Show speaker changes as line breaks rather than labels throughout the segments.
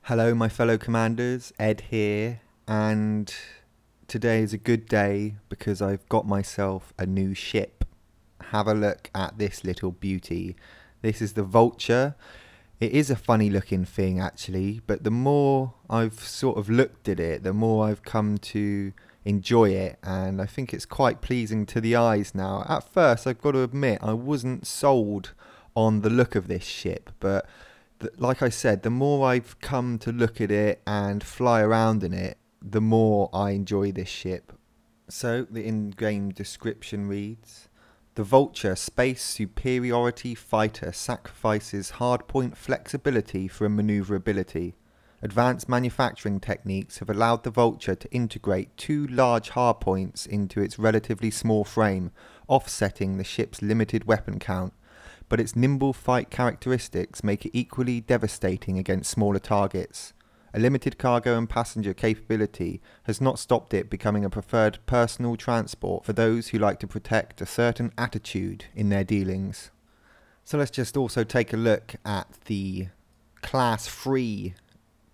Hello my fellow commanders, Ed here, and today is a good day because I've got myself a new ship. Have a look at this little beauty. This is the Vulture. It is a funny looking thing actually, but the more I've sort of looked at it, the more I've come to enjoy it, and I think it's quite pleasing to the eyes now. At first, I've got to admit, I wasn't sold on the look of this ship, but like I said, the more I've come to look at it and fly around in it, the more I enjoy this ship. So the in-game description reads, the Vulture Space Superiority Fighter sacrifices hardpoint flexibility for maneuverability. Advanced manufacturing techniques have allowed the Vulture to integrate two large hardpoints into its relatively small frame, offsetting the ship's limited weapon count. But its nimble fight characteristics make it equally devastating against smaller targets. A limited cargo and passenger capability has not stopped it becoming a preferred personal transport for those who like to protect a certain attitude in their dealings. So let's just also take a look at the Class 3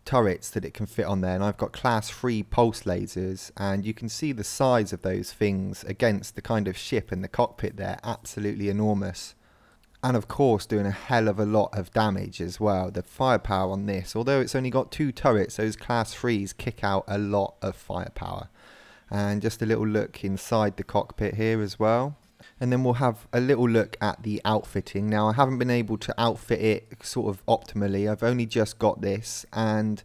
turrets that it can fit on there, and I've got Class 3 pulse lasers, and you can see the size of those things against the kind of ship and the cockpit there, absolutely enormous. And of course doing a hell of a lot of damage as well. The firepower on this, although it's only got two turrets, those Class 3s kick out a lot of firepower. And just a little look inside the cockpit here as well. And then we'll have a little look at the outfitting. Now I haven't been able to outfit it sort of optimally. I've only just got this, and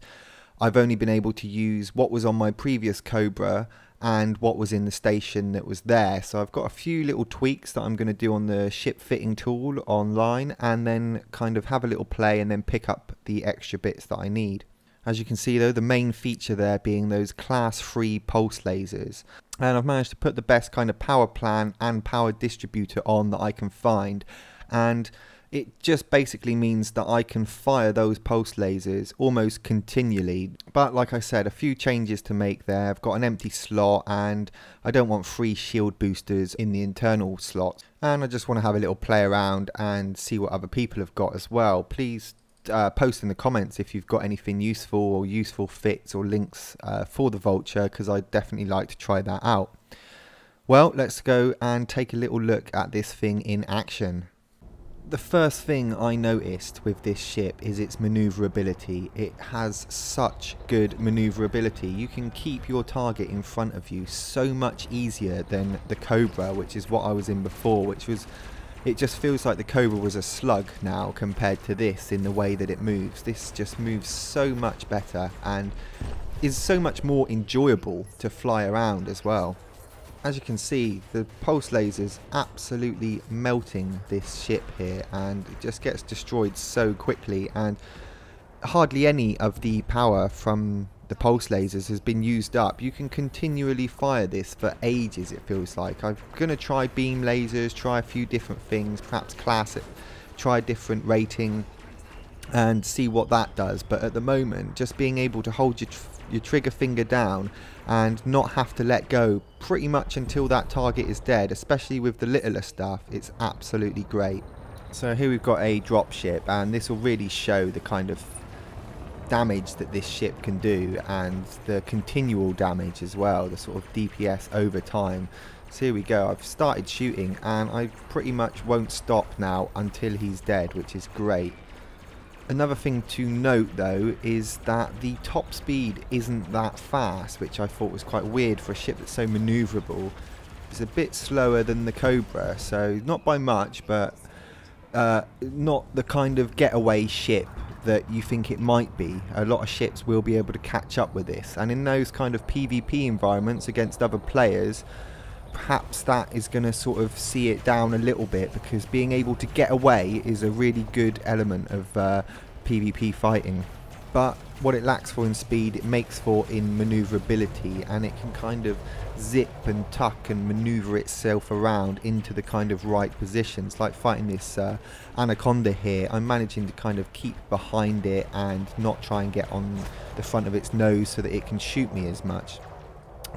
I've only been able to use what was on my previous Cobra and what was in the station that was there. So I've got a few little tweaks that I'm going to do on the ship fitting tool online, and then kind of have a little play and then pick up the extra bits that I need. As you can see though, the main feature there being those Class 3 pulse lasers. And I've managed to put the best kind of power plan and power distributor on that I can find, and it just basically means that I can fire those pulse lasers almost continually. But like I said, a few changes to make there. I've got an empty slot, and I don't want 3 shield boosters in the internal slot. And I just want to have a little play around and see what other people have got as well. Please post in the comments if you've got anything useful or useful fits or links for the Vulture, because I'd definitely like to try that out. Well, let's go and take a little look at this thing in action. The first thing I noticed with this ship is its maneuverability. It has such good maneuverability. You can keep your target in front of you so much easier than the Cobra, which is what I was in before, which was, it just feels like the Cobra was a slug now compared to this in the way that it moves. This just moves so much better and is so much more enjoyable to fly around as well. As you can see, the pulse lasers absolutely melting this ship here, and it just gets destroyed so quickly, and hardly any of the power from the pulse lasers has been used up. You can continually fire this for ages, it feels like. I'm going to try beam lasers, try a few different things, perhaps classic, try a different rating and see what that does. But at the moment, just being able to hold your trigger finger down and not have to let go pretty much until that target is dead, especially with the littler stuff, it's absolutely great. So here we've got a drop ship, and this will really show the kind of damage that this ship can do, and the continual damage as well, the sort of DPS over time. So here we go, I've started shooting and I pretty much won't stop now until he's dead, which is great. Another thing to note though is that the top speed isn't that fast, which I thought was quite weird for a ship that's so maneuverable. It's a bit slower than the Cobra, so not by much, but not the kind of getaway ship that you think it might be. A lot of ships will be able to catch up with this, and in those kind of PvP environments against other players, perhaps that is going to sort of see it down a little bit, because being able to get away is a really good element of PvP fighting. But what it lacks for in speed, it makes for in maneuverability, and it can kind of zip and tuck and maneuver itself around into the kind of right positions. Like fighting this Anaconda here, I'm managing to kind of keep behind it and not try and get on the front of its nose so that it can shoot me as much.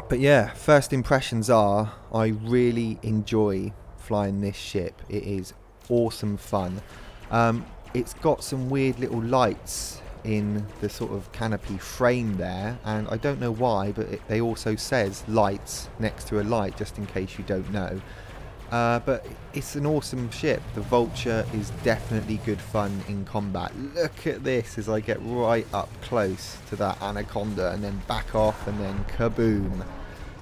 But yeah, first impressions are, I really enjoy flying this ship. It is awesome fun. It's got some weird little lights in the sort of canopy frame there, and I don't know why, but they also says lights next to a light, just in case you don't know. But it's an awesome ship. The Vulture is definitely good fun in combat. Look at this as I get right up close to that Anaconda and then back off and then kaboom.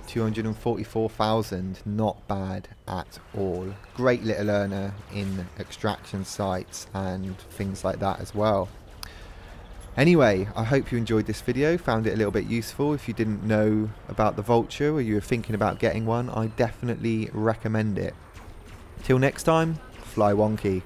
244,000, not bad at all. Great little earner in extraction sites and things like that as well. Anyway, I hope you enjoyed this video, found it a little bit useful. If you didn't know about the Vulture or you were thinking about getting one, I definitely recommend it. Till next time, fly wonky.